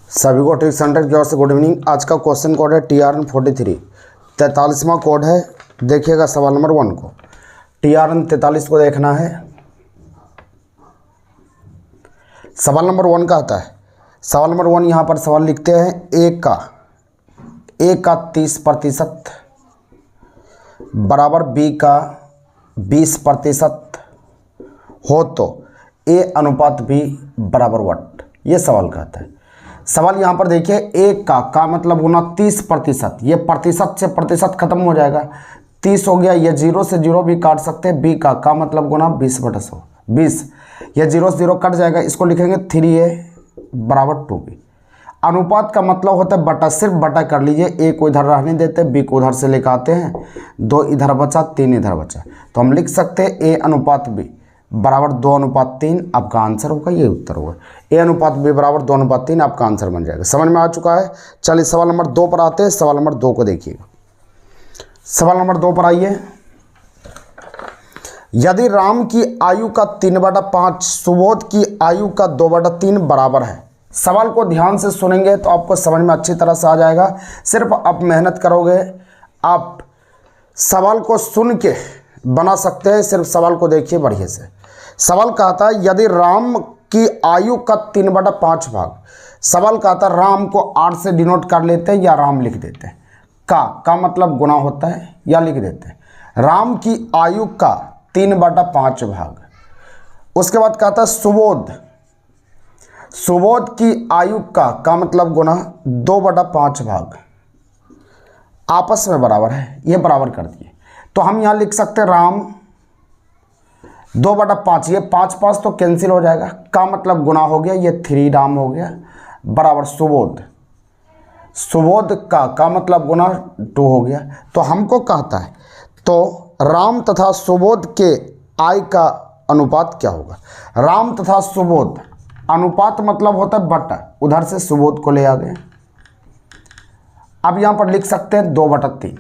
सभी को trick centre की ओर से गुड इवनिंग। आज का क्वेश्चन कोड है TRN 43, 43वां कोड है। देखिएगा सवाल नंबर 1 को, TRN 43 को देखना है। सवाल नंबर 1 का आता है। सवाल नंबर 1 यहाँ पर सवाल लिखते हैं, ए का 30% बराबर बी का 20% हो तो ए अनुपात बी बराबर व्हाट। ये सवाल कहता है। सवाल यहाँ पर देखिए, ए का मतलब होना 30%। ये प्रतिशत से प्रतिशत खत्म हो जाएगा, 30 हो गया। ये 0 से 0 भी काट सकते हैं। बी का मतलब गुना 20/100, 20। ये 0 से 0 कट जाएगा। इसको लिखेंगे 3a बराबर 2b। अनुपात का मतलब होता है बटा, सिर्फ बटा कर लीजिए। ए को इधर रहने देते हैं, बी को उधर से लेकर आते हैं, 2 इधर बचा, 3 इधर बचा, तो हम लिख सकते हैं ए अनुपात बी बराबर 2:3। आपका आंसर होगा, ये उत्तर होगा। ए अनुपात बी बराबर 2:3 आपका आंसर बन जाएगा। समझ में आ चुका है। चलिए सवाल नंबर 2 पर आते हैं। सवाल नंबर 2 को देखिएगा। सवाल नंबर 2 पर आइए। यदि राम की आयु का 3/5 सुबोध की आयु का 2/3 बराबर है। सवाल को ध्यान से सुनेंगे तो आपको समझ में अच्छी तरह से आ जाएगा। सिर्फ आप मेहनत करोगे, आप सवाल को सुन के बना सकते हैं। सिर्फ सवाल को देखिए बढ़िया से। सवाल कहता है, यदि राम की आयु का 3/5 भाग। सवाल कहता है, राम को 8 से डिनोट कर लेते हैं या राम लिख देते हैं। का मतलब गुना होता है, या लिख देते हैं राम की आयु का 3/5 भाग। उसके बाद कहता है सुबोध की आयु का मतलब गुना 2/5 भाग। आपस में बराबर है, ये बराबर कर दिए। तो हम यहाँ लिख सकते हैं राम 2/5। ये 5 तो कैंसिल हो जाएगा। का मतलब गुना हो गया, ये 3 राम हो गया बराबर सुबोध का मतलब गुना 2 हो गया। तो हमको कहता है, तो राम तथा सुबोध के आय का अनुपात क्या होगा। राम तथा सुबोध अनुपात मतलब होता है बटा, उधर से सुबोध को ले आ गए। अब यहाँ पर लिख सकते हैं 2/3।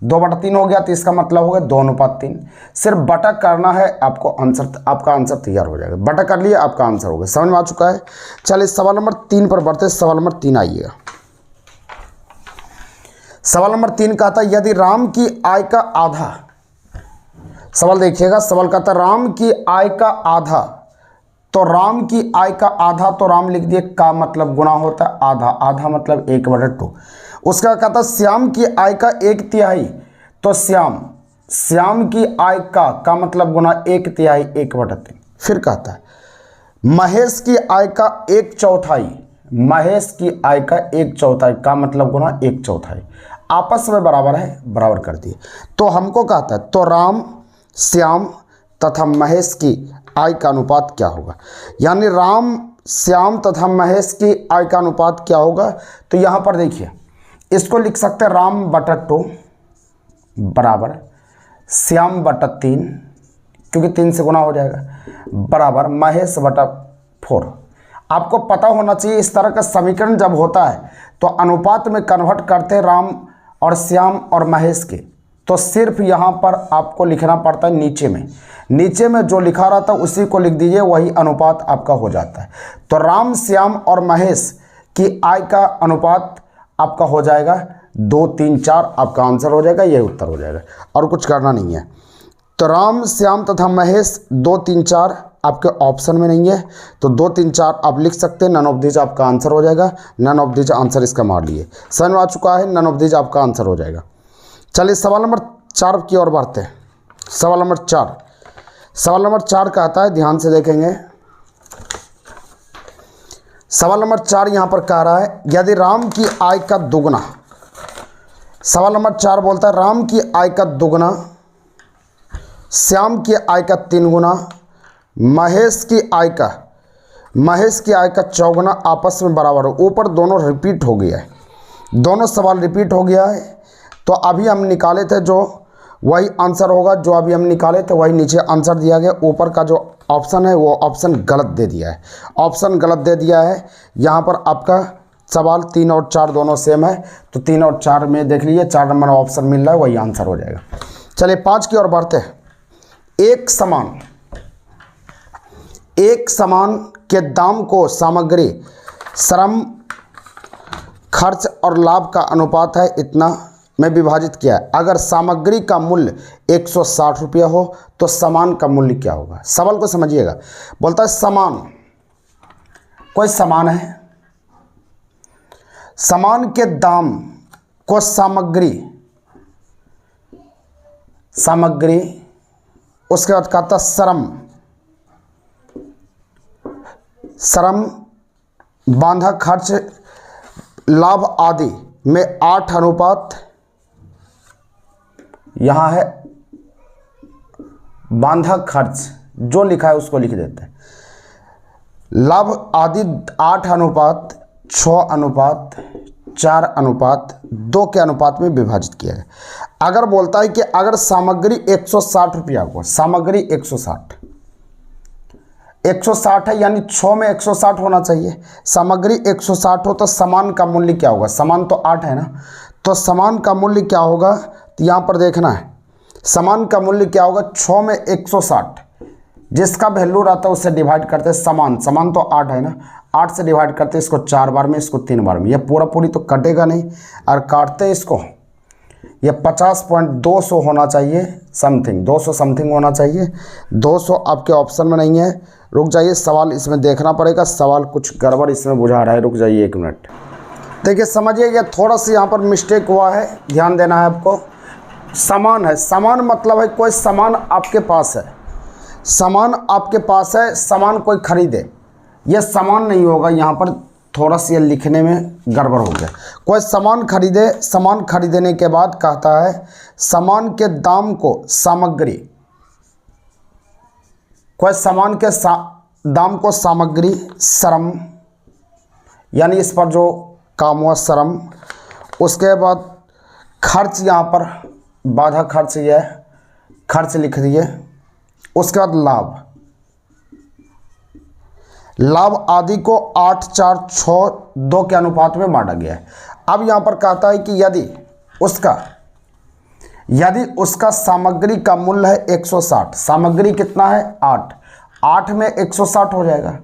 2/3 हो गया, तो इसका मतलब हो गया 2:3। सिर्फ बटा करना है, आपको आंसर, आपका आंसर तैयार हो जाएगा। बटा कर लिए, आपका आंसर हो गया। समझ में आ चुका है। चलिए सवाल नंबर 3 पर बढ़ते। सवाल नंबर 3 आइएगा। सवाल नंबर 3 कहता है, यदि राम की आय का आधा। सवाल देखिएगा, सवाल कहता है राम की आय का आधा। तो राम की आय का आधा, तो राम लिख दिए। का मतलब गुना होता है आधा, आधा मतलब 1/2। उसका कहता है श्याम की आय का 1/3। तो श्याम की आय का मतलब गुना 1/3, 1/3। फिर कहता है महेश की आय का 1/4। महेश की आय का 1/4 का मतलब गुना 1/4। आपस में बराबर है, बराबर कर दिए। तो हमको कहता है, तो राम, श्याम तथा महेश की आय का अनुपात क्या होगा। यानी राम, श्याम तथा महेश की आय का अनुपात क्या होगा। तो यहाँ पर देखिए, इसको लिख सकते हैं राम/2 बराबर श्याम/3, क्योंकि 3 से गुना हो जाएगा, बराबर महेश/4। आपको पता होना चाहिए, इस तरह का समीकरण जब होता है तो अनुपात में कन्वर्ट करते हैं राम और श्याम और महेश के। तो सिर्फ यहाँ पर आपको लिखना पड़ता है नीचे में जो लिखा रहता है उसी को लिख दीजिए, वही अनुपात आपका हो जाता है। तो राम, श्याम और महेश की आय का अनुपात आपका हो जाएगा 2, 3, 4। आपका आंसर हो जाएगा, यही उत्तर हो जाएगा, और कुछ करना नहीं है। तो राम, श्याम तथा महेश 2, 3, 4 आपके ऑप्शन में नहीं है, तो 2, 3, 4 आप लिख सकते हैं। नन ऑफ दीज आपका आंसर हो जाएगा। नन ऑफ दीज आंसर इसका मार लिए। समझ में आ चुका है। नन ऑफ दीज आपका आंसर हो जाएगा। चलिए सवाल नंबर 4 की ओर बढ़ते हैं। सवाल नंबर 4 कहता है, ध्यान से देखेंगे। सवाल नंबर 4 यहाँ पर कह रहा है, यदि राम की आय का दुगना। सवाल नंबर 4 बोलता है राम की आय का दुगना, श्याम की आय का 3 गुना, महेश की आय का 4 गुना आपस में बराबर हो। ऊपर दोनों रिपीट हो गया है, दोनों सवाल रिपीट हो गया है। तो अभी हम निकाले थे जो, वही आंसर होगा। जो अभी हम निकाले थे वही नीचे आंसर दिया गया। ऊपर का जो ऑप्शन है वो ऑप्शन गलत दे दिया है। ऑप्शन गलत दे दिया है। यहाँ पर आपका सवाल 3 और 4 दोनों सेम है, तो 3 और 4 में देख लीजिए, 4 नंबर ऑप्शन मिल रहा है, वही आंसर हो जाएगा। चलिए 5 की ओर बढ़ते हैं। एक समान के दाम को सामग्री, श्रम खर्च और लाभ का अनुपात है इतना में विभाजित किया है। अगर सामग्री का मूल्य 160 रुपया हो तो सामान का मूल्य क्या होगा। सवाल को समझिएगा। बोलता है सामान, कोई सामान है, सामान के दाम को सामग्री उसके बाद कहता श्रम बांधा खर्च लाभ आदि में 8 अनुपात, यहां है बांधा खर्च, जो लिखा है उसको लिख देते हैं। लाभ आदि 8 अनुपात 6 अनुपात 4 अनुपात 2 के अनुपात में विभाजित किया है। अगर बोलता है कि अगर सामग्री 160 रुपया को, सामग्री 160 है, यानी 6 में 160 होना चाहिए। सामग्री 160 हो तो सामान का मूल्य क्या होगा। सामान तो 8 है ना, तो सामान का मूल्य क्या होगा, तो यहाँ पर देखना है सामान का मूल्य क्या होगा। 6 में 160, जिसका वैल्यू रहता है उससे डिवाइड करते हैं। सामान तो 8 है ना, 8 से डिवाइड करते हैं इसको 4 बार में, इसको 3 बार में। यह पूरी तो कटेगा नहीं, और काटते हैं इसको, यह 50.200 होना चाहिए, समथिंग 200 समथिंग होना चाहिए। 200 आपके ऑप्शन में नहीं है। रुक जाइए, सवाल इसमें देखना पड़ेगा, सवाल कुछ गड़बड़ इसमें बुझा रहा है। रुक जाइए 1 मिनट। देखिए समझिए, यह थोड़ा सा यहाँ पर मिस्टेक हुआ है, ध्यान देना है आपको। सामान है, सामान मतलब है कोई सामान आपके पास है, सामान आपके पास है, सामान कोई खरीदे, यह सामान नहीं होगा। यहाँ पर थोड़ा सा ये लिखने में गड़बड़ हो गया। कोई सामान खरीदे, सामान खरीदने के बाद कहता है सामान के दाम को सामग्री, कोई सामान के दाम को सामग्री श्रम, यानी इस पर जो काम हुआ श्रम, उसके बाद खर्च, यहाँ पर बाधा खर्च, यह खर्च लिख दिए। उसके बाद लाभ आदि को 8 4 6 2 के अनुपात में बांटा गया है। अब यहाँ पर कहता है कि यदि उसका सामग्री का मूल्य है 160, सामग्री कितना है 8 में 160 हो जाएगा,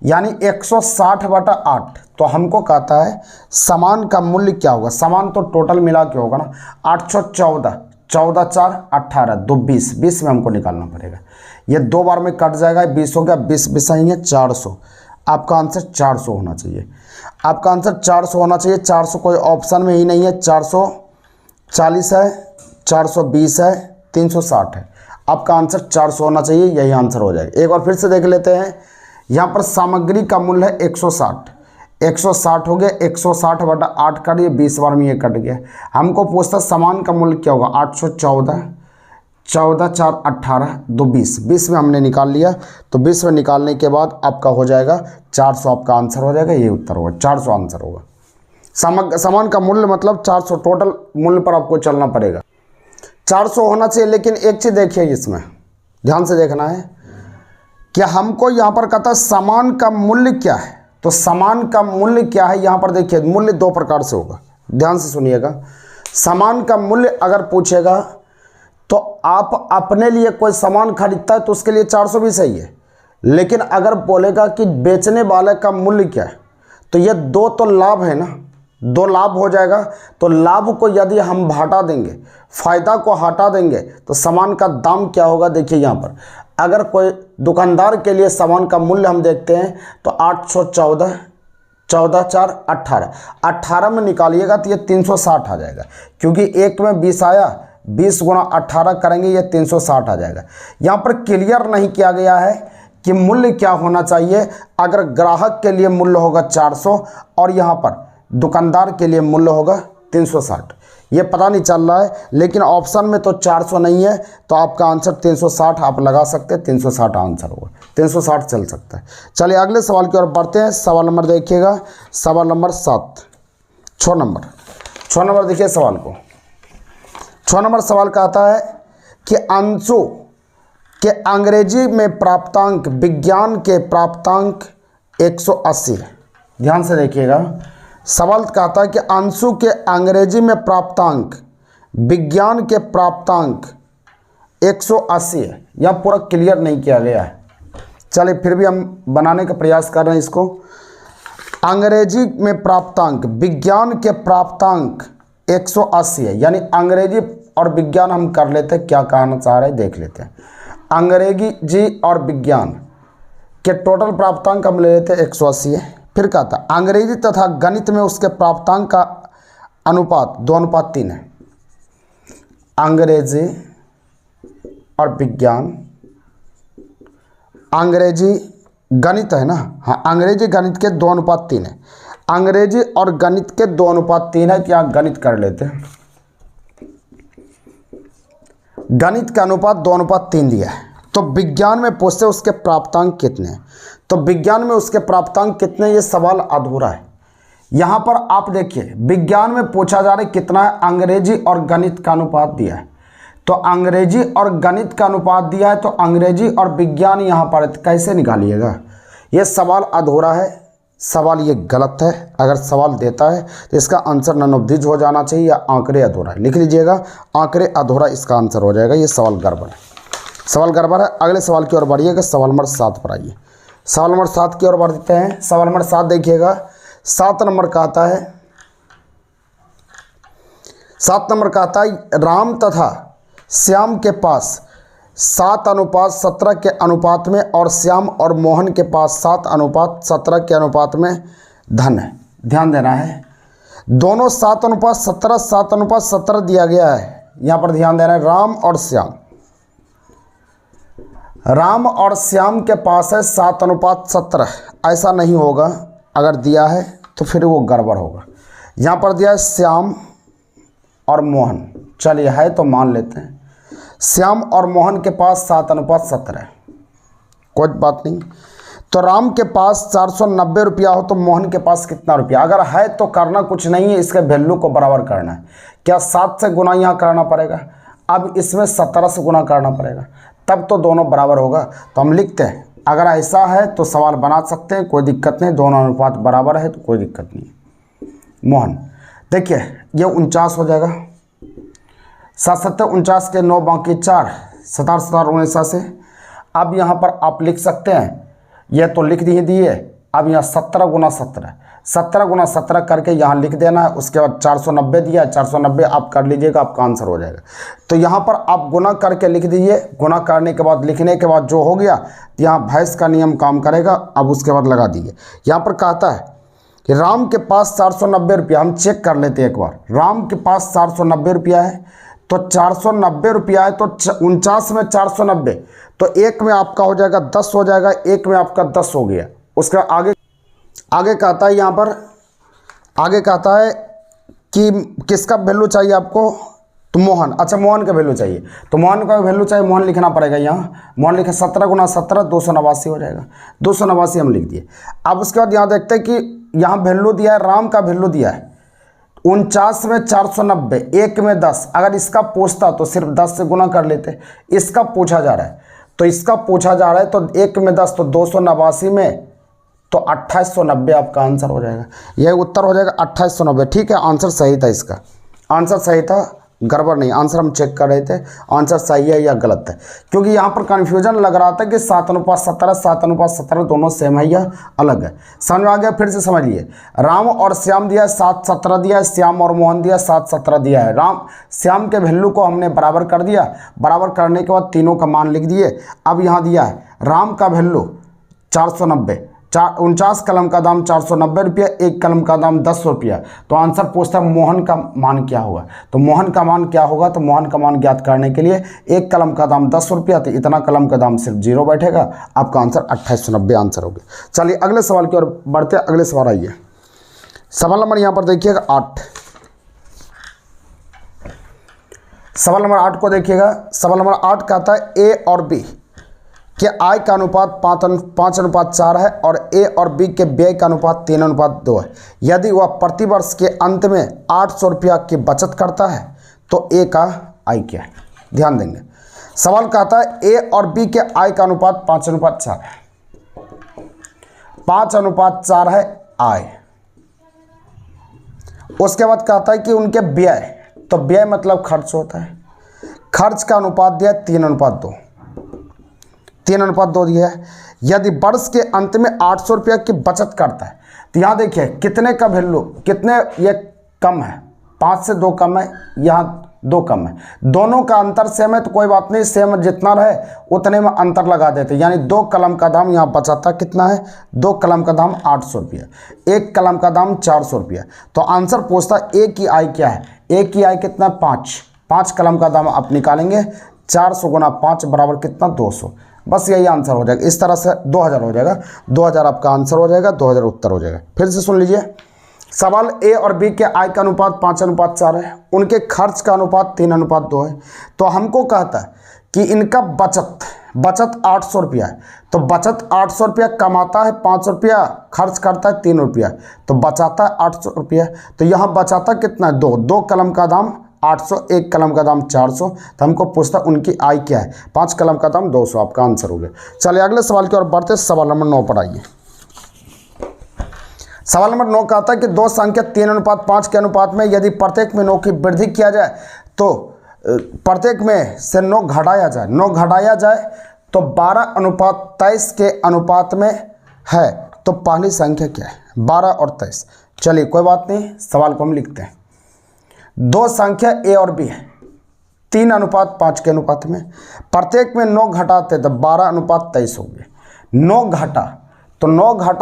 यानी 160/8। तो हमको कहता है सामान का मूल्य क्या होगा। सामान तो टोटल मिला के होगा ना, 814, 14 4 18, 2 20 में हमको निकालना पड़ेगा। ये 2 बार में कट जाएगा, 20 हो गया, 20 बिसाई है 400। आपका आंसर 400 होना चाहिए, आपका आंसर 400 होना चाहिए। 400 कोई ऑप्शन में ही नहीं है। 440 है, 420 है, 360 है। आपका आंसर 400 होना चाहिए, यही आंसर हो जाएगा। एक बार फिर से देख लेते हैं। यहाँ पर सामग्री का मूल्य है 160 हो गया, 160/8 करिए, 20 बार में ये कट गया। हमको पूछता सामान का मूल्य क्या होगा, 814, 14 4 18, 2 20 में हमने निकाल लिया। तो 20 में निकालने के बाद आपका हो जाएगा 400, आपका आंसर हो जाएगा, ये उत्तर होगा, 400 आंसर होगा। सामान का मूल्य मतलब 400, टोटल मूल्य पर आपको चलना पड़ेगा, 400 होना चाहिए। लेकिन एक चीज़ देखिए, इसमें ध्यान से देखना है कि हमको यहाँ पर कहता है सामान का मूल्य क्या है। तो सामान का मूल्य क्या है, यहाँ पर देखिए मूल्य 2 प्रकार से होगा, ध्यान से सुनिएगा। सामान का मूल्य अगर पूछेगा तो आप अपने लिए कोई सामान खरीदता है तो उसके लिए 400 भी सही है। लेकिन अगर बोलेगा कि बेचने वाले का मूल्य क्या है, तो ये 2 तो लाभ है ना, 2 लाभ हो जाएगा। तो लाभ को यदि हम घटा देंगे, फायदा को हटा देंगे, तो सामान का दाम क्या होगा। देखिए यहाँ पर अगर कोई दुकानदार के लिए सामान का मूल्य हम देखते हैं तो 814, 14 4 18 में निकालिएगा तो ये 360 आ जाएगा, क्योंकि एक में 20 आया, 20 × 18 करेंगे, ये 360 आ जाएगा। यहाँ पर क्लियर नहीं किया गया है कि मूल्य क्या होना चाहिए। अगर ग्राहक के लिए मूल्य होगा 400 और यहाँ पर दुकानदार के लिए मूल्य होगा 360, ये पता नहीं चल रहा है। लेकिन ऑप्शन में तो 400 नहीं है, तो आपका आंसर 360 आप लगा सकते हैं, 360 आंसर होगा, 360 चल सकता है। चलिए अगले सवाल की ओर बढ़ते हैं। सवाल नंबर देखिएगा, सवाल नंबर 7, 6 नंबर देखिए सवाल को। 6 नंबर सवाल कहता है कि अंशु के अंग्रेजी में प्राप्तांक, विज्ञान के प्राप्तांक 180 है। ध्यान से देखिएगा, सवाल कहता है कि अंशु के अंग्रेजी में प्राप्तांक, विज्ञान के प्राप्तांक 180 है। यह पूरा क्लियर नहीं किया गया है। चलिए फिर भी हम बनाने का प्रयास कर रहे हैं इसको। अंग्रेजी में प्राप्तांक, विज्ञान के प्राप्तांक 180 है, यानी अंग्रेजी और विज्ञान हम कर लेते हैं, क्या कहना चाह रहे हैं देख लेते हैं। अंग्रेजी और विज्ञान के टोटल प्राप्तांक हम ले लेते हैं 180 है। फिर कहा था अंग्रेजी तथा गणित में उसके प्राप्तांक का अनुपात 2:3 है। अंग्रेजी और विज्ञान, अंग्रेजी गणित है ना, हाँ अंग्रेजी गणित के 2:3 है। अंग्रेजी और गणित के 2:3 है, क्या गणित कर लेते हैं। गणित का अनुपात 2:3 दिया है। तो विज्ञान में पूछते उसके प्राप्तांक कितने हैं, तो विज्ञान में उसके प्राप्तांक कितने, ये सवाल अधूरा है। यहाँ पर आप देखिए विज्ञान में पूछा जा रहा है कितना है, अंग्रेजी और गणित का अनुपात दिया है। तो अंग्रेजी और गणित का अनुपात दिया है, तो अंग्रेजी और विज्ञान यहाँ पर कैसे निकालिएगा, ये सवाल अधूरा है, सवाल ये गलत है। अगर सवाल देता है तो इसका आंसर नन ऑफ दीज हो जाना चाहिए या आंकड़े अधूरा है, लिख लीजिएगा आंकड़े अधूरा इसका आंसर हो जाएगा। ये सवाल गड़बड़ है, सवाल गड़बड़ है। अगले सवाल की ओर बढ़िएगा, सवाल नंबर 7 पर आइए। सवाल नंबर 7 की ओर बढ़ते हैं। सवाल नंबर 7 देखिएगा, 7 नंबर का आता है, 7 नंबर का आता है राम तथा श्याम के पास 7:17 के अनुपात में और श्याम और मोहन के पास 7:17 के अनुपात में धन है। ध्यान देना है, दोनों 7:17 7:17 दिया गया है। यहाँ पर ध्यान देना है, राम और श्याम, राम और श्याम के पास है 7:17। ऐसा नहीं होगा, अगर दिया है तो फिर वो गड़बड़ होगा। यहाँ पर दिया है श्याम और मोहन, चलिए है तो मान लेते हैं श्याम और मोहन के पास 7:17 है, कोई बात नहीं। तो राम के पास 490 रुपया हो तो मोहन के पास कितना रुपया, अगर है तो करना कुछ नहीं है, इसके वैल्यू को बराबर करना है। क्या 7 से गुना यहाँ करना पड़ेगा, अब इसमें 17 से गुना करना पड़ेगा, तब तो दोनों बराबर होगा। तो हम लिखते हैं, अगर ऐसा है तो सवाल बना सकते हैं, कोई दिक्कत नहीं, दोनों अनुपात बराबर है तो कोई दिक्कत नहीं है। मोहन देखिए ये 49 हो जाएगा, 7 49 के 9 बाकी 4, 7 7 49 है। अब यहाँ पर आप लिख सकते हैं, ये तो लिख दिए। अब यहाँ 17 गुना 17, 17 गुना 17 करके यहाँ लिख देना है। उसके बाद 490 दिया, 490 आप कर लीजिएगा, आपका आंसर हो जाएगा। तो यहाँ पर आप गुना करके लिख दीजिए, गुना करने के बाद लिखने के बाद जो हो गया यहाँ भैंस का नियम काम करेगा। अब उसके बाद लगा दीजिए। यहाँ पर कहता है कि राम के पास 490 रुपया, हम चेक कर लेते हैं एक बार। राम के पास 490 रुपया है, तो 490 रुपया है, तो 49 में 490, तो एक में आपका हो जाएगा 10 हो जाएगा, एक में आपका 10 हो गया। उसका आगे कहता है, यहाँ पर आगे कहता है कि किसका वैल्यू चाहिए आपको, तो मोहन, अच्छा मोहन का वैल्यू चाहिए, तो मोहन का वैल्यू चाहिए, मोहन लिखना पड़ेगा। यहाँ मोहन लिखे 17 गुना 17 289 हो जाएगा, 289 हम लिख दिए। अब उसके बाद यहाँ देखते हैं कि यहाँ वैल्यू दिया है, राम का वैल्यू दिया है 49 में 490, एक में 10। अगर इसका पूछता तो सिर्फ 10 से गुना कर लेते, इसका पूछा जा रहा है, तो इसका पूछा जा रहा है, तो एक में 10 तो 289 में तो 2890 आपका आंसर हो जाएगा। यह उत्तर हो जाएगा 2890। ठीक है, आंसर सही था, इसका आंसर सही था, गड़बड़ नहीं। आंसर हम चेक कर रहे थे आंसर सही है या गलत है, क्योंकि यहाँ पर कन्फ्यूजन लग रहा था कि 7:17 7:17 दोनों सेम है या अलग है। समझ में आ गया, फिर से समझ लिए। राम और श्याम दिया है 7:17 दिया है, श्याम और मोहन दिया 7:17 दिया है। राम श्याम के वैल्यू को हमने बराबर कर दिया, बराबर करने के बाद तीनों का मान लिख दिए। अब यहाँ दिया है राम का वैल्यू 490, 49 कलम का दाम 490 रुपया, एक कलम का दाम 10 रुपया। तो आंसर पूछता है मोहन का मान क्या होगा, तो मोहन का मान क्या होगा, तो मोहन का मान ज्ञात करने के लिए एक कलम का दाम 10 रुपया, तो इतना कलम का दाम सिर्फ 0 बैठेगा, आपका आंसर 2890 आंसर होगा। चलिए अगले सवाल की ओर बढ़ते, अगले सवाल आइए। सवाल नंबर यहाँ पर देखिएगा 8, सवाल नंबर 8 को देखिएगा। सवाल नंबर 8 कहता है ए और बी के आय का अनुपात 5:4 है और ए और बी के व्यय का अनुपात 3:2 है। यदि वह प्रति वर्ष के अंत में 800 रुपया की बचत करता है तो ए का आय क्या है। ध्यान देंगे, सवाल कहता है ए और बी के आय का अनुपात 5:4 है, 5:4 है आय। उसके बाद कहता है कि उनके व्यय, तो व्यय मतलब खर्च होता है, खर्च का अनुपात दिया 3:2। 3:2 दिया है। यदि वर्ष के अंत में 800 रुपया की बचत करता है, तो यहाँ देखिए कितने का वैल्यू, कितने ये कम है, 5 से 2 कम है, यहाँ 2 कम है, दोनों का अंतर सेम है तो कोई बात नहीं, सेम जितना रहे उतने में अंतर लगा देते, यानी 2 कलम का दाम यहाँ बचाता कितना है, 2 कलम का दाम 800 रुपया, 1 कलम का दाम 400 रुपया। तो आंसर पूछता है ए की आय क्या है, ए की आय कितना, 5 कलम का दाम आप निकालेंगे, 400 गुना 5 बराबर कितना, 200। बस यही आंसर हो जाएगा। इस तरह से 2000 हो जाएगा, 2000 आपका आंसर हो जाएगा, 2000 उत्तर हो जाएगा। फिर से सुन लीजिए, सवाल ए और बी के आय का अनुपात 5:4 है, उनके खर्च का अनुपात 3:2 है। तो हमको कहता है कि इनका बचत 800 रुपया है, तो बचत 800 रुपया, कमाता है 5 रुपया, खर्च करता है 3 रुपया, तो बचाता है 800 रुपया। तो यहाँ बचाता कितना है, 2 कलम का दाम 800, 1 कलम का दाम 400। तो हमको पूछता उनकी आय क्या है, 5 कलम का दाम 200, आपका आंसर हो गया। चलिए अगले सवाल की ओर बढ़ते, सवाल नंबर 9 पर आइए। सवाल नंबर 9 कहता है कि 2 संख्या 3:5 के अनुपात में यदि प्रत्येक में 9 की वृद्धि किया जाए तो प्रत्येक में से 9 घटाया जाए तो 12:23 के अनुपात में है, तो पहली संख्या क्या है, 12 और 23। चलिए कोई बात नहीं, सवाल को हम लिखते हैं। 2 संख्या ए और बी है, 3:5 के अनुपात में, प्रत्येक में 9 घटाते तो 12:23 हो गए। 9 घटा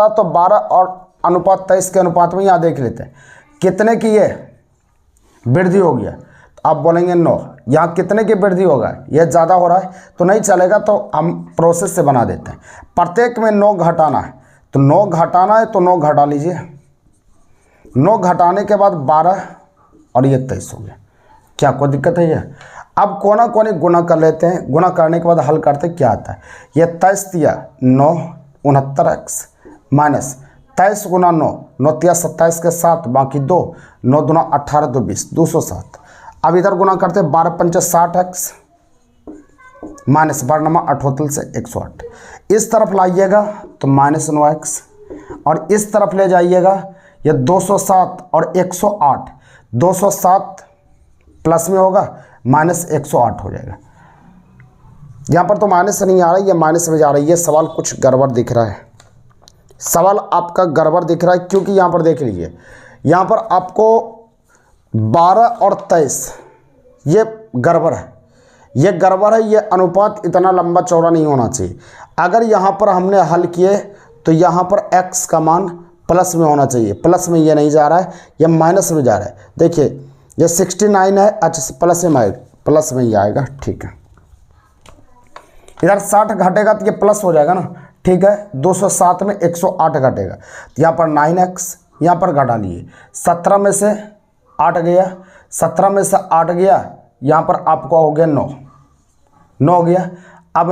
तो 12 और अनुपात 23 के अनुपात में, यहाँ देख लेते हैं कितने की ये वृद्धि हो गया, तो आप बोलेंगे 9, यहाँ कितने की वृद्धि होगा, ये ज़्यादा हो रहा है तो नहीं चलेगा, तो हम प्रोसेस से बना देते हैं। प्रत्येक में 9 घटाना है, तो 9 घटाना है तो 9 घटा लीजिए, 9 घटाने के बाद 12 और ये 23 हो गया। क्या कोई दिक्कत है ये? अब कोना कोनी गुना कर लेते हैं, गुना करने के बाद हल करते क्या आता है, ये 23 दिया 9, 69x माइनस 23 गुना 9, 9 तिया 27 के 7 बाकी 2, 9 दूना 18 2 20, 207। अब इधर गुना करते 12 पंचे 60x माइनस 12 अठोतल से 108। इस तरफ लाइएगा तो -9x, और इस तरफ ले जाइएगा ये 207 और 108, 207 प्लस में होगा -108 हो जाएगा। यहाँ पर तो माइनस नहीं आ रहा है, ये माइनस में जा रही है। सवाल कुछ गड़बड़ दिख रहा है, सवाल आपका गड़बड़ दिख रहा है, क्योंकि यहाँ पर देख लीजिए, यहाँ पर आपको 12 और 23 ये गड़बड़ है, ये गड़बड़ है, ये अनुपात इतना लंबा चौड़ा नहीं होना चाहिए। अगर यहाँ पर हमने हल किए तो यहाँ पर x का मान प्लस में होना चाहिए, प्लस में ये नहीं जा रहा है, ये माइनस में जा रहा है। देखिए ये 69 है, अच्छा प्लस में ही आएगा, ठीक है। इधर 60 घटेगा तो ये प्लस हो जाएगा ना, ठीक है। 207 में 108 घटेगा, तो यहाँ पर 9x यहाँ पर घटा लिए, 17 में से 8 गया, 17 में से 8 गया, यहाँ पर आपका हो गया 9 हो गया। अब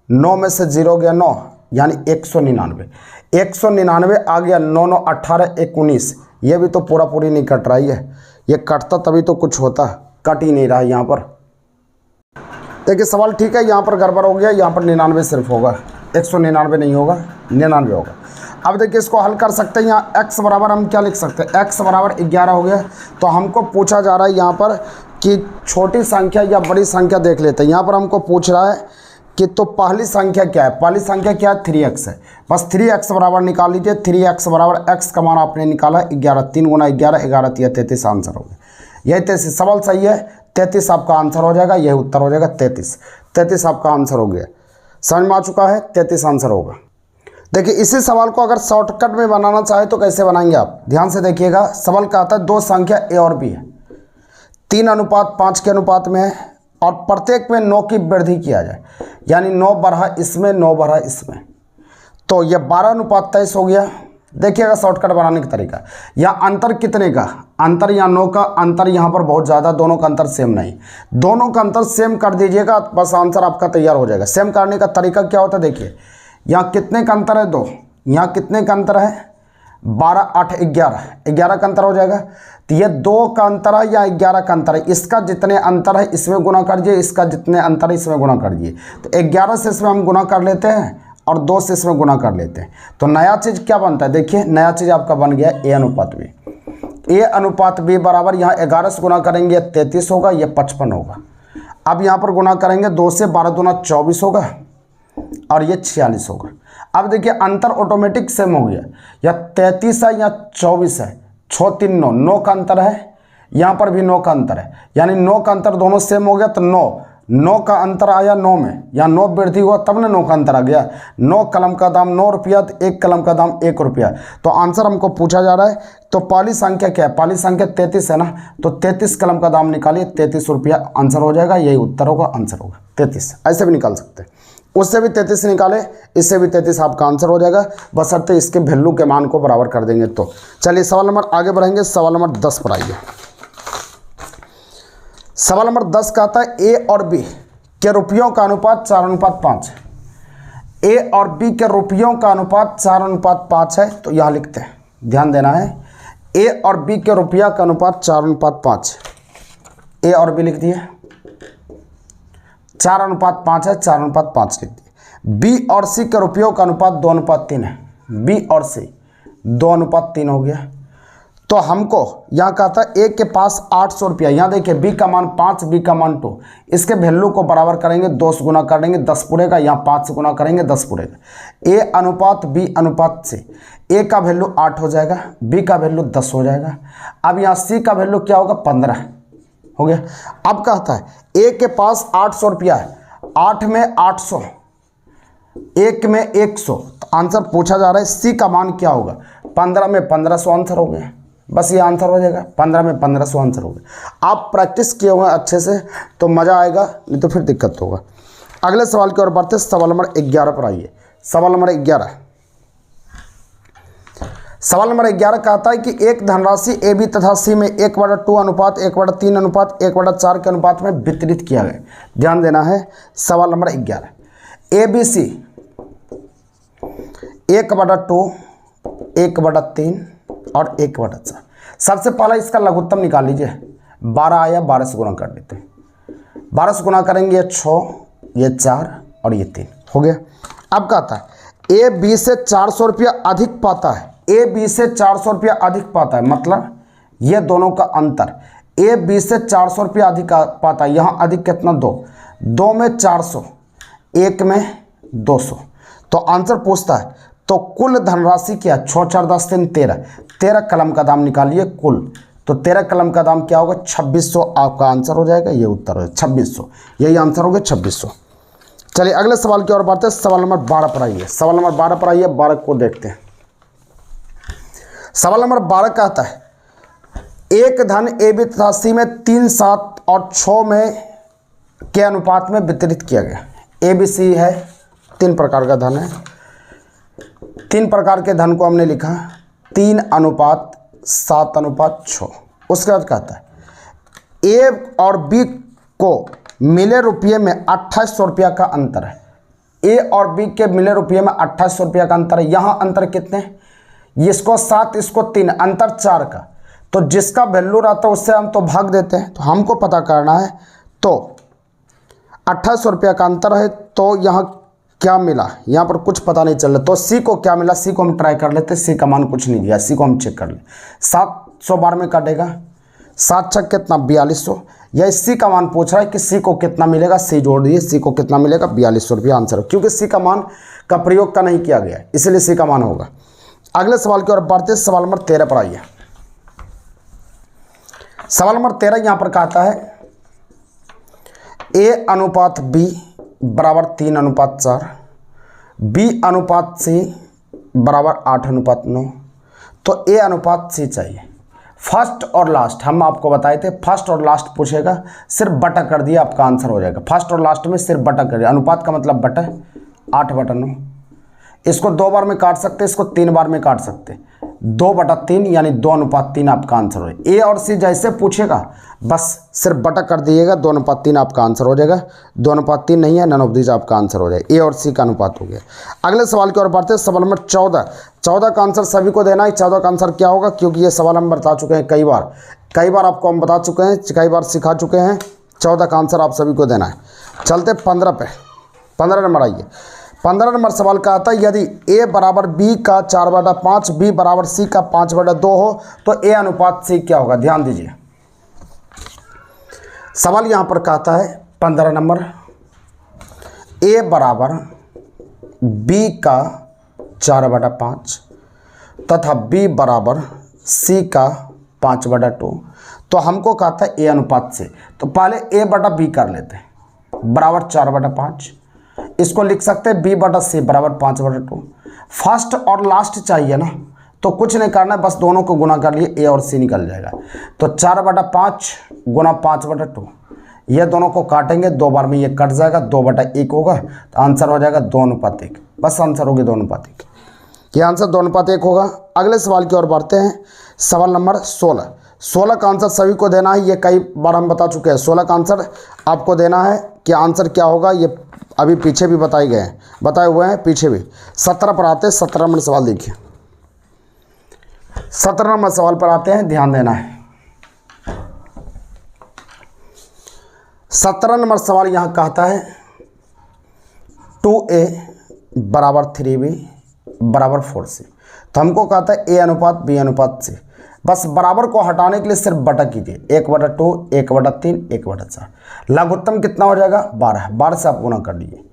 9 में से 0 गया 9, यानी 199 आ गया, 9 9 18 19, ये भी तो पूरी नहीं कट रही है, ये कटता तभी तो कुछ होता, कट ही नहीं रहा है यहाँ पर। देखिए सवाल ठीक है, यहाँ पर गड़बड़ हो गया, यहाँ पर 99 सिर्फ होगा, 199 नहीं होगा, 99 होगा। अब देखिए इसको हल कर सकते हैं, यहाँ x बराबर हम क्या लिख सकते हैं, x बराबर 11 हो गया। तो हमको पूछा जा रहा है यहाँ पर कि छोटी संख्या या बड़ी संख्या देख लेते हैं। यहाँ पर हमको पूछ रहा है कि तो पहली संख्या क्या है, पहली संख्या क्या है, 3x है। बस 3x बराबर निकाल लीजिए, 3x बराबर x का मान आपने निकाला 11, 3 गुना 11, 11 तिया 33 आंसर हो गया। यही 33, सवाल सही है, 33 आपका आंसर हो जाएगा, यही उत्तर हो जाएगा 33 आपका आंसर हो गया। समझ में आ चुका है, 33 आंसर होगा। देखिए इसी सवाल को अगर शॉर्टकट में बनाना चाहे तो कैसे बनाएंगे आप, ध्यान से देखिएगा। सवाल का आता है 2 संख्या ए और बी है, 3:5 के अनुपात में है, और प्रत्येक में 9 की वृद्धि किया जाए, यानी 9 बढ़ा इसमें, 9 बढ़ा इसमें, तो ये 12:23 हो गया। देखिएगा शॉर्टकट बनाने का तरीका, यहाँ अंतर कितने का, अंतर यहाँ 9 का, अंतर यहाँ पर बहुत ज़्यादा, दोनों का अंतर सेम नहीं, दोनों का अंतर सेम कर दीजिएगा, बस आंसर आपका तैयार हो जाएगा। सेम करने का तरीका क्या होता है, देखिए यहाँ कितने का अंतर है, 2, यहाँ कितने का अंतर है, 12 8 11 का अंतर हो जाएगा। तो ये 2 का अंतर है या 11 का अंतर है, इसका जितने अंतर है इसमें गुना करिए, इसका जितने अंतर है इसमें गुना करिए। तो 11 से इसमें हम गुना कर लेते हैं और 2 से इसमें गुना कर लेते हैं, तो नया चीज़ क्या बनता है, देखिए नया चीज़ आपका बन गया a अनुपात b। a अनुपात b बराबर यहाँ 11 से गुना करेंगे 33 होगा, ये 55 होगा। अब यहाँ पर गुना करेंगे 2 से, 12 दूना 24 होगा, और ये 46 होगा। अब देखिए अंतर ऑटोमेटिक सेम हो गया, या 33 है या 24 है, 6 3 9, 9 का अंतर है, यहाँ पर भी 9 का अंतर है, यानी 9 का अंतर दोनों सेम हो गया, तो 9 का अंतर आया 9 में, यहाँ 9 वृद्धि हुआ तब ना 9 का अंतर आ गया। 9 कलम का दाम 9 रुपया, तो 1 कलम का दाम 1 रुपया। तो आंसर हमको पूछा जा रहा है, तो पहली संख्या क्या है, पहली संख्या 33 है ना, तो 33 कलम का दाम निकालिए, 33 रुपया आंसर हो जाएगा, यही उत्तर होगा, आंसर होगा 33। ऐसे भी निकाल सकते हैं, उससे भी 33 निकाले, इससे भी 33 आपका आंसर हो जाएगा, बशर्ते इसके वैल्यू के मान को बराबर कर देंगे तो। चलिए सवाल नंबर आगे बढ़ेंगे, सवाल नंबर 10 पर आइए। सवाल नंबर 10 का आता है ए और बी के रुपयों का अनुपात 4:5। ए और बी के रुपयों का अनुपात 4:5 है, तो यहाँ लिखते हैं, ध्यान देना है, ए और बी के रुपया का अनुपात 4:5। ए और बी लिख दिए, 4:5 है, 4:5 लिख दिए। बी और सी के रुपयों का अनुपात 2:3 है, बी और सी 2:3 हो गया। तो हमको यहाँ कहता है ए के पास 800 रुपया, यहाँ देखिए बी का मान 5, बी का मान 2, इसके वैल्यू को बराबर करेंगे, 2 से गुना कर देंगे 10 पूरेगा, यहाँ 5 से गुना करेंगे 10 पूरेगा। ए अनुपात बी अनुपात से ए का वैल्यू 8 हो जाएगा, बी का वैल्यू 10 हो जाएगा। अब यहाँ सी का वैल्यू क्या होगा, 15 हो गया। अब कहता है ए के पास 800 रुपया है, 8 में 800, 1 में 100, तो आंसर पूछा जा रहा है सी का मान क्या होगा, 15 में 1500 आंसर हो गया, बस ये आंसर हो जाएगा, 15 में 1500 आंसर हो गया। आप प्रैक्टिस किए हुए अच्छे से तो मज़ा आएगा, नहीं तो फिर दिक्कत होगा। अगले सवाल की ओर बढ़ते, सवाल नंबर 11 पर आइए। सवाल नंबर 11, सवाल नंबर 11 कहता है कि एक धनराशि ए बी तथा सी में 1/2 अनुपात 1/3 अनुपात 1/4 के अनुपात में वितरित किया गया। ध्यान देना है, सवाल नंबर 11, ए बी सी 1/2 1/3 और 1/4। सबसे पहला इसका लघुत्तम निकाल लीजिए, 12 आया, 12 से गुना कर देते हैं, 12 से गुना करेंगे, ये 6, ये 4 और ये 3 हो गया। अब कहता है ए बी से 400 रुपया अधिक पाता है, ए बी से 400 रुपया अधिक पाता है, मतलब ये दोनों का अंतर, ए बी से 400 रुपया अधिक पाता है, यहाँ अधिक कितना, 2 में 400, 1 में 200। तो आंसर पूछता है तो कुल धनराशि क्या, 6 4 10 3 13 कलम का दाम निकालिए कुल, तो 13 कलम का दाम क्या होगा, 2600 आपका आंसर हो जाएगा, ये उत्तर है 2600, यही आंसर हो गया 2600। चलिए अगले सवाल की ओर बढ़ते हैं, सवाल नंबर 12 पर आइए। सवाल नंबर 12 पर आइए, 12 को देखते हैं। सवाल नंबर 12 कहता है एक धन ए बी तथा सी में 3 7 और 6 में के अनुपात में वितरित किया गया। ए बी सी है, 3 प्रकार का धन है, 3 प्रकार के धन को हमने लिखा 3:7:6। उसके बाद कहता है ए और बी को मिले रुपये में 2800 रुपया का अंतर है। ए और बी के मिले रुपये में 2800 रुपया का अंतर है। यहाँ अंतर कितने, इसको 7 इसको 3, अंतर 4 का, तो जिसका वैल्यू रहता है उससे हम तो भाग देते हैं। तो हमको पता करना है, तो 2800 रुपया का अंतर है, तो यहाँ क्या मिला, यहाँ पर कुछ पता नहीं चल रहा, तो सी को क्या मिला, सी को हम ट्राई कर लेते, सी का मान कुछ नहीं दिया, सी को हम चेक कर ले। 700 में काटेगा, 7 छक कितना 4200, यह सी का मान पूछ रहा है कि सी को कितना मिलेगा, सी जोड़ दिए, सी को कितना मिलेगा 4200 रुपया आंसर, क्योंकि सी का मान का प्रयोग का नहीं किया गया, इसलिए सी का मान होगा। अगले सवाल की ओर बढ़ते, सवाल नंबर 13 पर आइए। सवाल नंबर 13 यहाँ पर कहता है ए अनुपात बी बराबर 3:4, बी अनुपात सी बराबर 8:9, तो ए अनुपात सी चाहिए। फर्स्ट और लास्ट हम आपको बताए थे, फर्स्ट और लास्ट पूछेगा, सिर्फ बटा कर दिया आपका आंसर हो जाएगा। फर्स्ट और लास्ट में सिर्फ बटा कर दिया, अनुपात का मतलब बटा, 8/9। इसको 2 बार में काट सकते, इसको 3 बार में काट सकते, 2/3 यानी 2:3 आपका आंसर हो जाएगा। ए और सी जैसे पूछेगा बस सिर्फ बटा कर दिएगा, 2:3 आपका आंसर हो जाएगा। 2:3 नहीं है, नन ऑफ दीज आपका आंसर हो जाएगा, ए और सी का अनुपात हो गया। अगले सवाल की ओर बढ़ते हैं, सवाल नंबर 14 का आंसर सभी को देना है। 14 का आंसर क्या होगा, क्योंकि ये सवाल हम बता चुके हैं कई बार आपको हम बता चुके हैं, कई बार सिखा चुके हैं। 14 का आंसर आप सभी को देना है। चलते 15 पे, 15 नंबर आइए। 15 नंबर सवाल का आता है यदि ए बराबर बी का 4/5, बी बराबर सी का 5/2 हो तो ए अनुपात सी क्या होगा। ध्यान दीजिए, सवाल यहाँ पर कहता है 15 नंबर, ए बराबर बी का 4/5 तथा बी बराबर सी का 5/2। तो हमको कहा था ए अनुपात से, तो पहले ए बटा बी कर लेते हैं बराबर 4/5। इसको लिख सकते हैं बी बटा सी बराबर 5/2। फर्स्ट और लास्ट चाहिए ना, तो कुछ नहीं करना है, बस दोनों को गुना कर लिए, ए और सी निकल जाएगा। तो 4/5 गुना 5/2, ये दोनों को काटेंगे, 2 बार में ये कट जाएगा, 2/1 होगा, तो आंसर हो जाएगा 2:1। बस आंसर होगी 2:1। ये आंसर 2:1 होगा। अगले सवाल की ओर बढ़ते हैं। सवाल नंबर 16 का आंसर सभी को देना है, ये कई बार हम बता चुके हैं। 16 का आंसर आपको देना है कि आंसर क्या होगा, ये अभी पीछे भी बताए गए हैं, बताए हुए हैं पीछे भी। 17 पर आते हैं, 17 नंबर सवाल देखिए। 17 नंबर सवाल पर आते हैं, ध्यान देना है। 17 नंबर सवाल यहाँ कहता है 2a बराबर 3b बराबर 4c। तो हमको कहता है a अनुपात b अनुपात c। बस बराबर को हटाने के लिए सिर्फ बटा कीजिए, 1/2, 1/3, 1/4। लघुत्तम कितना हो जाएगा 12 से आप गुना कर लीजिए।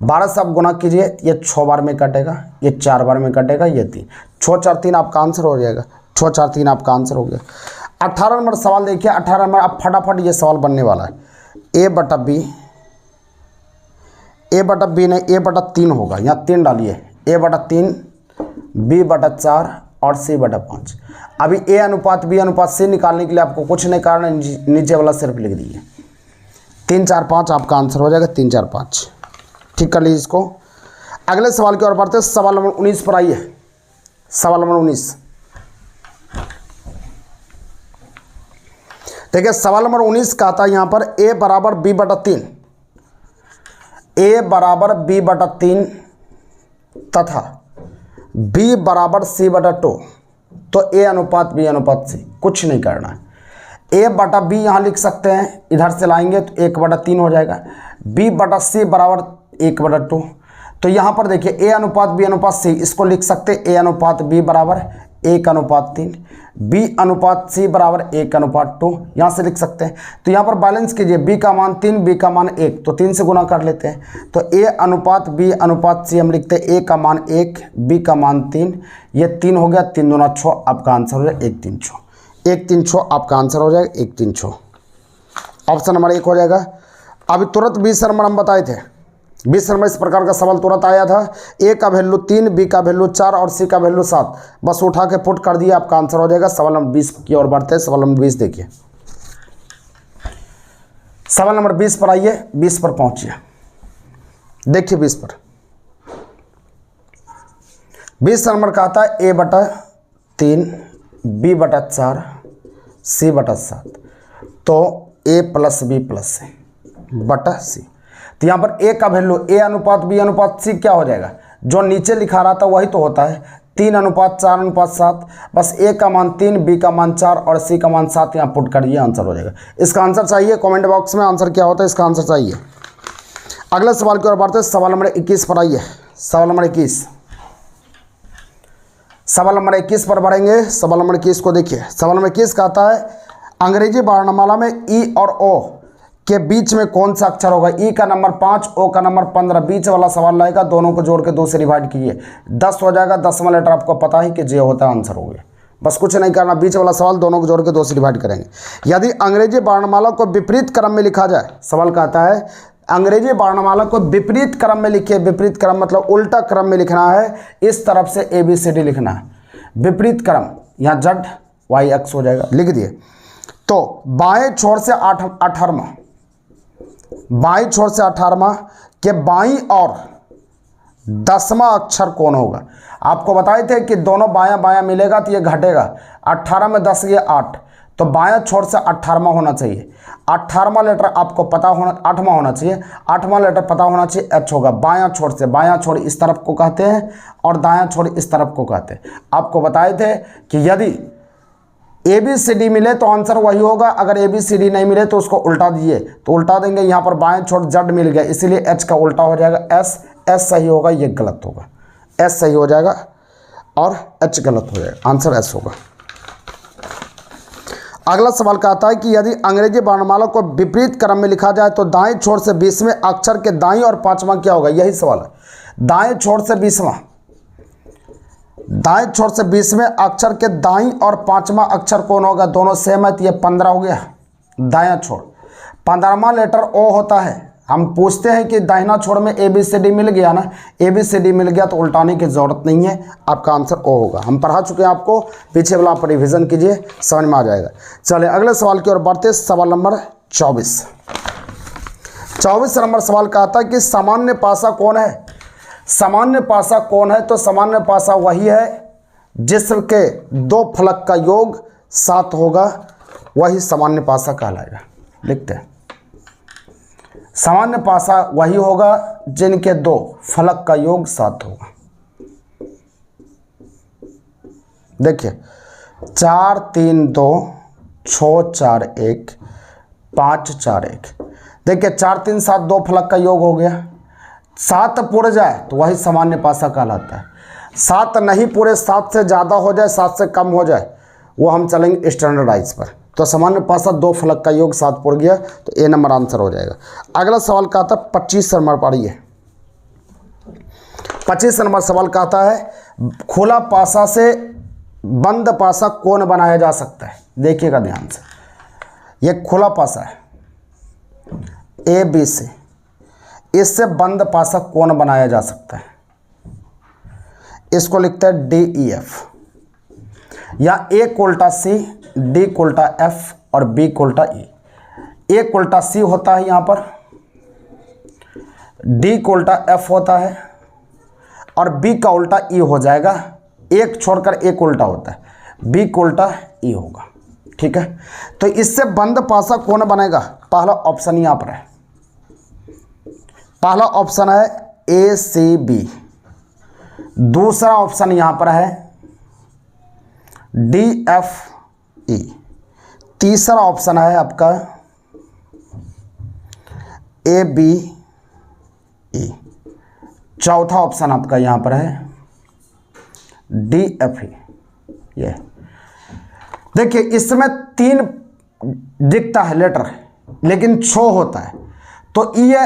12 से आप गुना कीजिए, ये 6 बार में कटेगा, ये 4 बार में कटेगा, ये 3, 6 4 3 आपका आंसर हो जाएगा। 6 4 3 आपका आंसर हो गया। 18 नंबर सवाल देखिए। 18 नंबर आप फटाफट ये सवाल बनने वाला है। a बटा b नहीं, a बटा 3 होगा, यहाँ 3 डालिए, a बटा 3, b बटा 4 और c बटा 5। अभी a अनुपात b अनुपात c निकालने के लिए आपको कुछ नहीं करना, नीचे वाला सिर्फ लिख दीजिए। 3 4 5 आपका आंसर हो जाएगा, 3 4 5। ठीक कर लीजिए इसको। अगले सवाल की ओर बढ़ते हैं। सवाल नंबर 19 पर आइए। सवाल नंबर 19 देखिए। सवाल नंबर 19 का आता है यहाँ पर a बराबर b बटा 3, a बराबर b बटा 3 तथा b बराबर c बटा 2। तो a अनुपात b अनुपात c, कुछ नहीं करना है। a बटा b यहाँ लिख सकते हैं, इधर से लाएंगे तो 1/3 हो जाएगा। b बटा c बराबर 1/2। तो यहाँ पर देखिए a अनुपात b अनुपात c, इसको लिख सकते हैं a अनुपात b बराबर 1/3, b अनुपात c बराबर 1/2, यहाँ से लिख सकते हैं। तो यहाँ पर बैलेंस कीजिए, b का मान 3, b का मान 1, तो 3 से गुना कर लेते हैं। तो a अनुपात b अनुपात c हम लिखते हैं a का मान 1, b का मान 3, ये 3 हो गया, 3 दूना 6 आपका आंसर हो जाएगा 1 3 6। 1 3 6 आपका आंसर हो जाएगा 1 3 6। ऑप्शन नंबर 1 हो जाएगा। अभी तुरंत 20 नंबर हम बताए थे, 20 नंबर इस प्रकार का सवाल तुरंत आया था। a का वैल्यू 3, b का वैल्यू 4 और c का वैल्यू 7। बस उठा के पुट कर दिया, आपका आंसर हो जाएगा। सवाल नंबर 20 की ओर बढ़ते हैं। सवाल नंबर 20 देखिए। सवाल नंबर 20 पर आइए, 20 पर पहुंचिए। देखिए 20 पर 20 नंबर का आता है a बटा 3, b बटा 4, c बटा 7। तो a plus b plus c बटा c। तो यहाँ पर a का वैल्यू a अनुपात b अनुपात c क्या हो जाएगा, जो नीचे लिखा रहा था वही तो होता है, 3 अनुपात 4 अनुपात 7। बस a का मान 3, b का मान 4 और c का मान 7 यहाँ पुट करिए, आंसर हो जाएगा। इसका आंसर चाहिए, कमेंट बॉक्स में आंसर क्या होता है इसका आंसर चाहिए। अगले सवाल की ओर बढ़ते हैं। सवाल नंबर 21 पर आइए। सवाल नंबर 21 पर बढ़ेंगे। सवाल नंबर 21 को देखिए। सवाल नंबर 21 का आता है अंग्रेजी वर्णमाला में ई और ओ के बीच में कौन सा अक्षर होगा। ई का नंबर 5, ओ का नंबर 15। बीच वाला सवाल रहेगा, दोनों को जोड़ के 2 से डिवाइड कीजिए, 10 हो जाएगा। 10वां लेटर आपको पता है कि जे होता है, आंसर हो गया। बस कुछ नहीं करना, बीच वाला सवाल दोनों को जोड़ के 2 से डिवाइड करेंगे। यदि अंग्रेजी वर्णमाला को विपरीत क्रम में लिखा जाए, सवाल कहता है अंग्रेजी वर्णमाला को विपरीत क्रम में लिखिए। विपरीत क्रम मतलब उल्टा क्रम में लिखना है, इस तरफ से ABCD लिखना है। विपरीत क्रम, यहाँ Z Y X हो जाएगा, लिख दिए। तो बाएं छोर से 18वां, बाईं छोर से 18वां के बाईं और 10वां अक्षर कौन होगा। आपको बताए थे कि दोनों बायां बायां मिलेगा तो ये घटेगा, 18 में 10 ये 8, तो बायां छोर से 18वां होना चाहिए। 18वां लेटर आपको पता होना, 8वां होना चाहिए, 8वां लेटर पता होना चाहिए, H होगा। बायां छोर से, बायां छोर इस तरफ को कहते हैं और दायां छोर इस तरफ को कहते हैं। आपको बताए थे कि यदि ABCD मिले तो आंसर वही होगा, अगर ABCD नहीं मिले तो उसको उल्टा दिए, तो उल्टा देंगे। यहाँ पर बाएं छोर Z मिल गया, इसीलिए H का उल्टा हो जाएगा S। S सही होगा, ये गलत होगा। S सही हो जाएगा और H गलत हो जाएगा, आंसर S होगा। अगला सवाल कहता है कि यदि अंग्रेजी वर्णमाला को विपरीत क्रम में लिखा जाए तो दाएं छोर से 20वें अक्षर के दाईं और 5वां क्या होगा। यही सवाल है। दाएं छोर से 20वां, दाएं छोर से 20वें अक्षर के दाईं और 5वां अक्षर कौन होगा, दोनों सेम है तो ये 15 हो गया दायां छोर। 15वां लेटर ओ होता है। हम पूछते हैं कि दाहिना छोर में ABCD मिल गया ना, ABCD मिल गया तो उल्टाने की ज़रूरत नहीं है, आपका आंसर ओ होगा। हम पढ़ा चुके हैं आपको, पीछे वाला आप रिविज़न कीजिए, समझ में आ जाएगा। चलिए अगले सवाल की ओर बढ़ते। सवाल नंबर 24 नंबर सवाल का आता है कि सामान्य पासा कौन है। सामान्य पासा कौन है, तो सामान्य पासा वही है जिसके दो फलक का योग 7 होगा, वही सामान्य पासा कहलाएगा। लिखते हैं, सामान्य पासा वही होगा जिनके दो फलक का योग 7 होगा। देखिए 4 3 2 6 4 1 5 4 1। देखिए 4 3 7 दो फलक का योग हो गया। 7 पूरे जाए तो वही सामान्य पासा कहलाता है। 7 नहीं पूरे, 7 से ज़्यादा हो जाए, 7 से कम हो जाए, वो हम चलेंगे स्टैंडर्डाइज पर। तो सामान्य पासा दो फलक का योग 7 पूर गया, तो ए नंबर आंसर हो जाएगा। अगला सवाल का आता है 25 नंबर पढ़िए। 25 नंबर सवाल का आता है खुला पासा से बंद पासा कौन बनाया जा सकता है। देखिएगा ध्यान से, ये खुला पासा है ABC, इससे बंद पासा कौन बनाया जा सकता है। इसको लिखते हैं DEF, या A उल्टा C, D उल्टा F और B उल्टा E। A उल्टा C होता है यहाँ पर, D उल्टा F होता है और B का उल्टा E हो जाएगा। एक छोड़कर एक उल्टा होता है, B उल्टा E होगा। ठीक है, तो इससे बंद पासा कौन बनेगा। पहला ऑप्शन यहाँ पर है, पहला ऑप्शन है ACB, दूसरा ऑप्शन यहाँ पर है DFE, तीसरा ऑप्शन है आपका ABE, चौथा ऑप्शन आपका यहाँ पर है DFE। ये देखिए इसमें 3 दिखता है लेटर, लेकिन 6 होता है। तो ये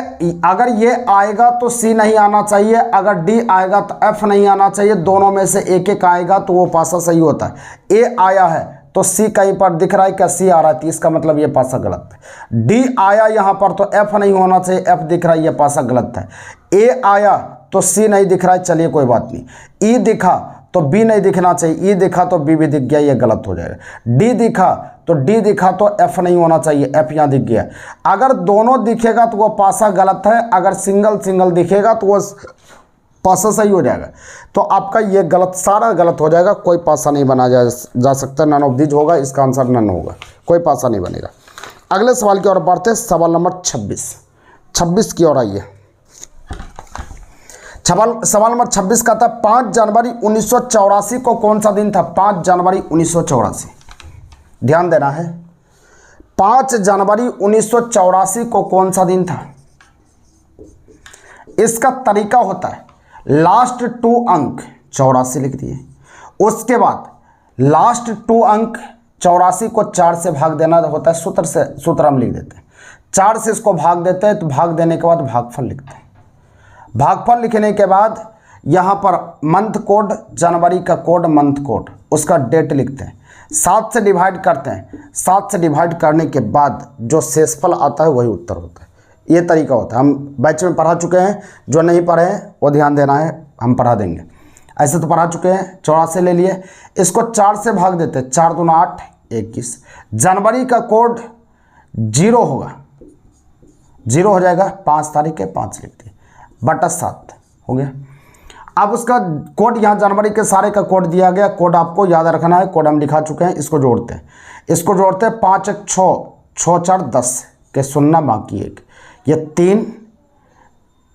अगर ये आएगा तो C नहीं आना चाहिए, अगर D आएगा तो F नहीं आना चाहिए, दोनों में से एक एक आएगा तो वो पासा सही होता है। A आया है तो C कहीं पर दिख रहा है, क्या C आ रहा है, तो इसका मतलब ये पासा गलत है। D आया यहाँ पर तो F नहीं होना चाहिए, F दिख रहा है, ये पासा गलत है। A आया तो C नहीं दिख रहा है, चलिए कोई बात नहीं। E दिखा तो B नहीं दिखना चाहिए, E दिखा तो B भी दिख गया, ये गलत हो जाएगा। D दिखा तो D दिखा तो F नहीं होना चाहिए, F यहाँ दिख गया। अगर दोनों दिखेगा तो वो पासा गलत है, अगर सिंगल सिंगल दिखेगा तो वो पासा सही हो जाएगा। तो आपका ये गलत, सारा गलत हो जाएगा, कोई पासा नहीं बनाया जा सकता, नन ऑफ दीज होगा, इसका आंसर नन होगा, कोई पासा नहीं बनेगा। अगले सवाल की ओर बढ़ते, सवाल नंबर 26 की ओर आइए। सवाल नंबर 26 का था 5 जनवरी 1984 को कौन सा दिन था। 5 जनवरी 1984, ध्यान देना है, 5 जनवरी 1984 को कौन सा दिन था। इसका तरीका होता है लास्ट 2 अंक 84 लिख दिए, उसके बाद लास्ट 2 अंक 84 को 4 से भाग देना होता है, सूत्र हम लिख देते हैं। 4 से इसको भाग देते हैं, तो भाग देने के बाद भागफल लिखते हैं। भागफल लिखने के बाद यहाँ पर मंथ कोड, जनवरी का कोड मंथ कोड, उसका डेट लिखते हैं। 7 से डिवाइड करते हैं, 7 से डिवाइड करने के बाद जो शेषफल आता है वही उत्तर होता है। ये तरीका होता है, हम बैच में पढ़ा चुके हैं, जो नहीं पढ़े हैं वो ध्यान देना है, हम पढ़ा देंगे। ऐसे तो पढ़ा चुके हैं। 84 ले लिए, इसको 4 से भाग देते हैं, 4 दूना 8 21। जनवरी का कोड 0 होगा, 0 हो जाएगा, 5 तारीख है, 5 लिखते हैं, बटा 7 हो गया। अब उसका कोड यहाँ जनवरी के सारे का कोड दिया गया, कोड आपको याद रखना है, कोड हम लिखा चुके हैं। इसको जोड़ते हैं, 5 1 6 6 4 10 के 0 बाकी 1, ये 3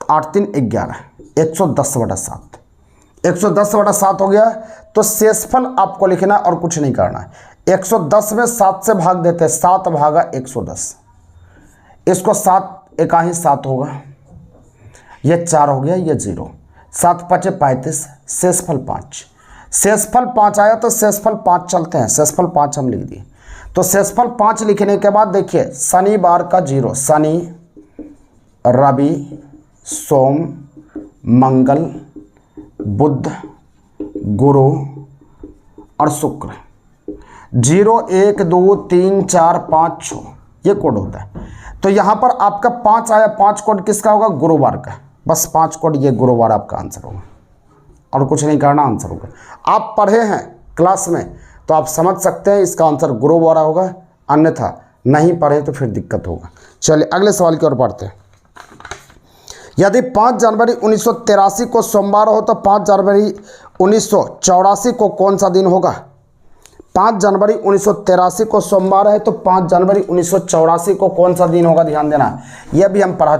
8 3 11, 110 बटा 7, 110 बटा 7 हो गया। तो शेषफल आपको लिखना और कुछ नहीं करना है। 110 में 7 से भाग देते हैं, 7 भागा 110, इसको 7 एकाही 7 होगा, ये 4 हो गया, ये 0, 7 5 35, शेषफल 5। शेषफल 5 आया तो शेषफल 5 चलते हैं, शेषफल 5 हम लिख दिए। तो शेषफल 5 लिखने के बाद देखिए शनिवार का 0, शनि रवि सोम मंगल, बुध, गुरु और शुक्र। 0 1 2 3 4 5 6 ये कोड होता है। तो यहाँ पर आपका 5 आया, 5 कोड किसका होगा? गुरुवार का। बस 5 कोड ये गुरुवार आपका आंसर होगा और कुछ नहीं करना, आंसर होगा। आप पढ़े हैं क्लास में तो आप समझ सकते हैं इसका आंसर गुरुवार होगा, अन्यथा नहीं पढ़े तो फिर दिक्कत होगा। चलिए अगले सवाल की ओर बढ़ते हैं। यदि 5 जनवरी 1983 को सोमवार हो तो 5 जनवरी 1984 को कौन सा दिन होगा? 5 जनवरी 1983 को सोमवार है तो 5 जनवरी 1984 को कौन सा दिन होगा? ध्यान देना, यह भी हम पढ़ा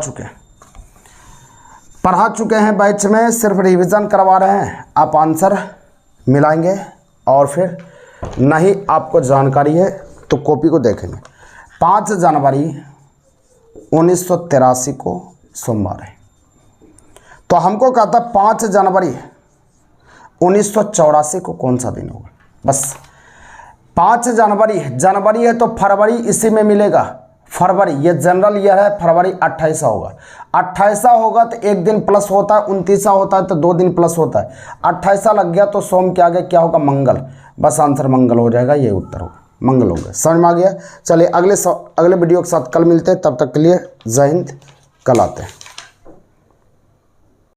चुके हैं बैच में, सिर्फ रिवीजन करवा रहे हैं। आप आंसर मिलाएंगे और फिर नहीं आपको जानकारी है तो कॉपी को देखेंगे। 5 जनवरी 1983 को सोमवार है तो हमको कहता 5 जनवरी 1984 को कौन सा दिन होगा? बस 5 जनवरी है तो फरवरी इसी में मिलेगा। फरवरी ये जनरल ईयर है, फरवरी 28 होगा। 28 होगा तो एक दिन प्लस होता है, 29 होता है तो 2 दिन प्लस होता है। 28 लग गया तो सोम के आगे क्या होगा? मंगल। बस आंसर मंगल हो जाएगा, ये उत्तर होगा, मंगल हो गया। समझ में आ गया? चलिए अगले वीडियो के साथ कल मिलते हैं, तब तक के लिए जय हिंद, कल आते हैं।